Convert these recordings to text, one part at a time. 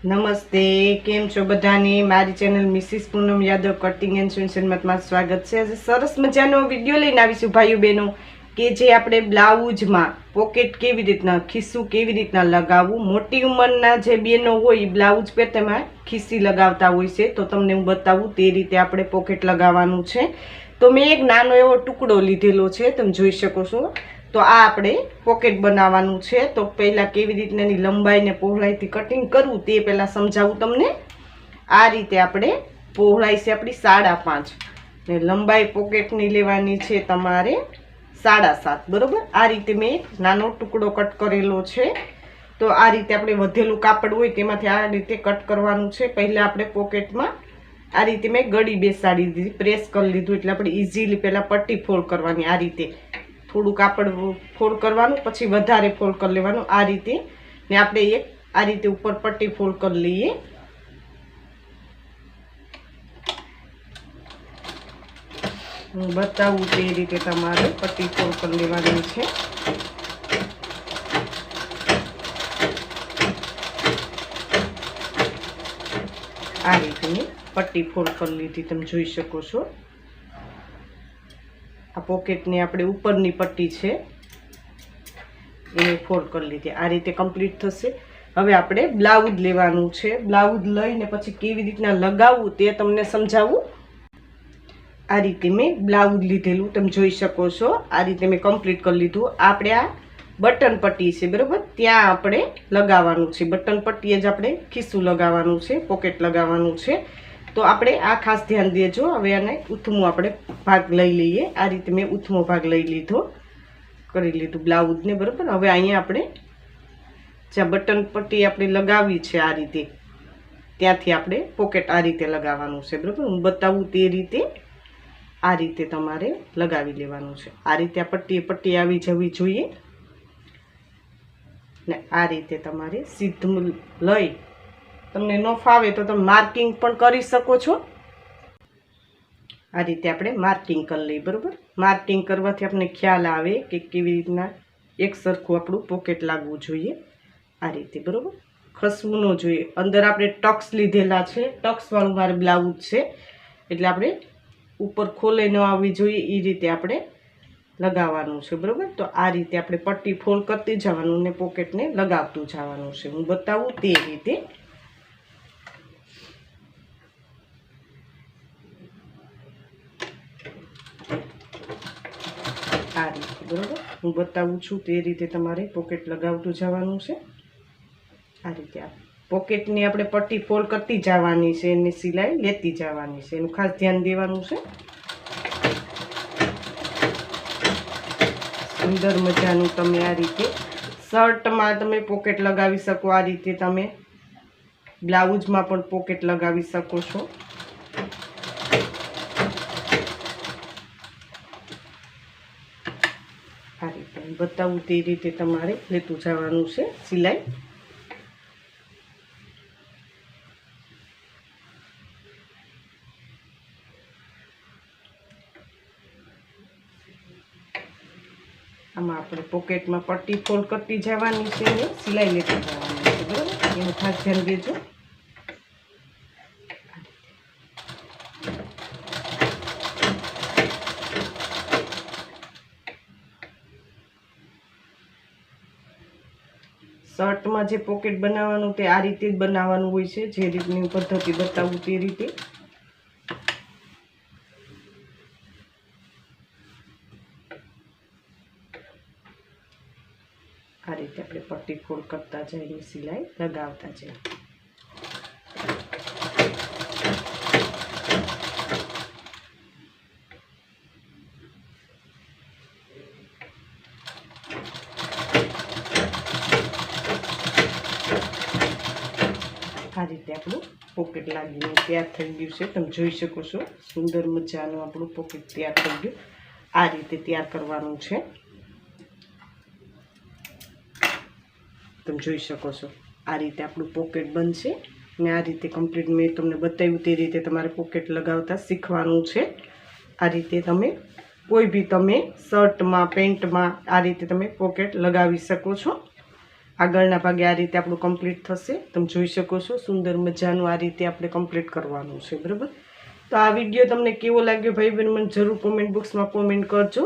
નમસ્તે, કેમ છો બધાને? મારી channel Mrs Poonam Yadav cutting and સ્વિન્સનમાં તમારું સ્વાગત છે. આજે સરસ મજાનો વિડીયો લઈને આવીશું ભાઈઓ બહેનો, કે જે આપણે બ્લાઉઝમાં પોકેટ કેવી રીતના, ખિસ્સું કેવી રીતના લગાવવું. મોટી ઉંમરના જે બહેનો હોય બ્લાઉઝ પર તેમાં ખિસ્સી લગાવતા હોય છે, તો તમને હું બતાવું તે રીતે આપણે પોકેટ લગાવવાનું છે. તો મેં એક નાનો એવો ટુકડો લીધેલો છે, તમે જોઈ શકો છો. તો આ આપણે પોકેટ બનાવવાનું છે. તો પહેલાં કેવી રીતના એની લંબાઈ ને પહોળાઈથી કટિંગ કરવું તે પહેલાં સમજાવું તમને. આ રીતે આપણે પહોળાઈ છે આપણી 5.5 ને લંબાઈ પોકેટની લેવાની છે તમારે 7.5, બરાબર. આ રીતે મેં નાનો ટુકડો કટ કરેલો છે. તો આ રીતે આપણે વધેલું કાપડ હોય તેમાંથી આ રીતે કટ કરવાનું છે. પહેલાં આપણે પોકેટમાં આ રીતે મેં ગળી બેસાડી દીધી, પ્રેસ કરી લીધું, એટલે આપણે ઇઝીલી પહેલાં પટ્ટી ફોલ્ડ કરવાની. આ રીતે થોડું કાપડ ફોલ્ડ કરવાનું, પછી વધારે ફોલ્ડ કરી લેવાનું આ રીતે. ને આપણે એક આ રીતે ઉપર પટ્ટી ફોલ્ડ કરી લઈએ. હું બતાવું તે રીતે તમારે પટ્ટી ફોલ્ડ કરી લેવાની છે. આ રીતે મેં પટ્ટી ફોલ્ડ કરી લીધી, તમે જોઈ શકો છો. આ પોકેટની આપણે ઉપરની પટ્ટી છે એને ફોલ્ડ કરી લીધી. આ રીતે કમ્પ્લીટ થશે. હવે આપણે બ્લાઉઝ લેવાનું છે. બ્લાઉઝ લઈને પછી કેવી રીતના લગાવવું તે તમને સમજાવું. આ રીતે મેં બ્લાઉઝ લીધેલું, તમે જોઈ શકો છો. આ રીતે મેં કમ્પ્લીટ કરી લીધું. આપણે આ બટન પટ્ટી છે, બરાબર, ત્યાં આપણે લગાવવાનું છે. બટન પટ્ટીએ જ આપણે ખિસ્સું લગાવવાનું છે, પોકેટ લગાવવાનું છે. તો આપણે આ ખાસ ધ્યાન દેજો. હવે આને ઉથમો આપણે ભાગ લઈ લઈએ. આ રીતે મેં ઉથમો ભાગ લઈ લીધો, કરી લીધું બ્લાઉઝને, બરાબર. હવે અહીંયા આપણે જ્યાં બટન પટ્ટી આપણે લગાવી છે આ રીતે, ત્યાંથી આપણે પોકેટ આ રીતે લગાવવાનું છે, બરાબર. હું બતાવું તે રીતે આ રીતે તમારે લગાવી લેવાનું છે. આ રીતે આ પટ્ટી આવી જવી જોઈએ ને આ રીતે તમારે સીધું લઈ, તમને ન ફાવે તો તમે માર્કિંગ પણ કરી શકો છો. આ રીતે આપણે માર્કિંગ કરી લઈએ, બરાબર. માર્કિંગ કરવાથી આપણને ખ્યાલ આવે કે કેવી રીતના એક સરખું આપણું પોકેટ લાગવું જોઈએ. આ રીતે, બરાબર, ખસવું ન જોઈએ. અંદર આપણે ટક્સ લીધેલા છે, ટક્સવાળું મારે બ્લાઉઝ છે, એટલે આપણે ઉપર ખોલે ન આવવી જોઈએ એ રીતે આપણે લગાવવાનું છે, બરાબર. તો આ રીતે આપણે પટ્ટી ફોલ્ડ કરતી જવાનું ને પોકેટને લગાવતું જવાનું છે. હું બતાવું તે રીતે. આ રીતે, બરાબર, હું બતાવું છું તે રીતે તમારે પોકેટ લગાવતું જવાનું છે. આ રીતે પોકેટની આપણે પટ્ટી ફોલ્ડ કરતી જવાની છે, એની સિલાઈ લેતી જવાની છે, એનું ખાસ ધ્યાન દેવાનું છે. સુંદર મજાનું તમે આ રીતે શર્ટમાં તમે પોકેટ લગાવી શકો. આ રીતે તમે બ્લાઉઝમાં પણ પોકેટ લગાવી શકો છો. આ રીતે બતાવું તે રીતે તમારે લેતું જવાનું છે સિલાઈ. આમાં આપણે પોકેટમાં પટ્ટી ફોલ્ડ કરતી જવાની છે અને સિલાઈ લેતી જવાની છે, બરાબર. એનું ખાસ ધ્યાન દેજો. શર્ટમાં જે પોકેટ બનાવવાનું તે આ રીતે જ બનાવવાનું હોય છે, જે રીતની પદ્ધતિ બતાવું તે રીતે. આ રીતે આપણે પટ્ટી ફોલ્ડ કરતા જઈએ, સિલાઈ લગાવતા જઈએ. આ રીતે આપણું પોકેટ લાગીને તૈયાર થઈ ગયું છે, તમે જોઈ શકો છો. સુંદર મજાનું આપણું પોકેટ તૈયાર થઈ ગયું. આ રીતે તૈયાર કરવાનું છે, તમે જોઈ શકો છો. આ રીતે આપણું પોકેટ બનશે ને આ રીતે કમ્પ્લીટ મેં તમને બતાવ્યું તે રીતે તમારે પોકેટ લગાવતા શીખવાનું છે. આ રીતે તમે કોઈ બી તમે શર્ટમાં, પેન્ટમાં આ રીતે તમે પોકેટ લગાવી શકો છો. આગળના ભાગે આ રીતે આપણું કમ્પ્લીટ થશે. તમે જોઈ શકો છો સુંદર મજાનું આ રીતે આપણે કમ્પ્લીટ કરવાનું છે. બરાબર, તો આ વિડીયો તમને કેવો લાગ્યો ભાઈ બહેન મને જરૂર કોમેન્ટ બોક્સમાં કોમેન્ટ કરજો.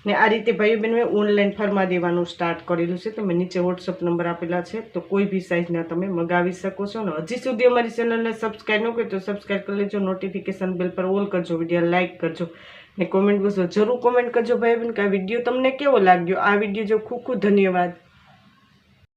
ને આ રીતે ભાઈ બહેન મેં ઓનલાઈન ફરમા દેવાનું સ્ટાર્ટ કરેલું છે. તમે નીચે વોટ્સઅપ નંબર આપેલા છે, તો કોઈ બી સાઇઝના તમે મગાવી શકો છો. અને હજી સુધી અમારી ચેનલને સબસ્ક્રાઈબ ન કરી તો સબસ્ક્રાઈબ કરી લેજો, નોટિફિકેશન બેલ પર ઓલ કરજો, વિડીયો લાઇક કરજો ને કોમેન્ટ બોક્સમાં જરૂર કોમેન્ટ કરજો ભાઈ બહેન કે આ વિડીયો તમને કેવો લાગ્યો. આ વિડીયો જો ખૂબ ખૂબ ધન્યવાદ.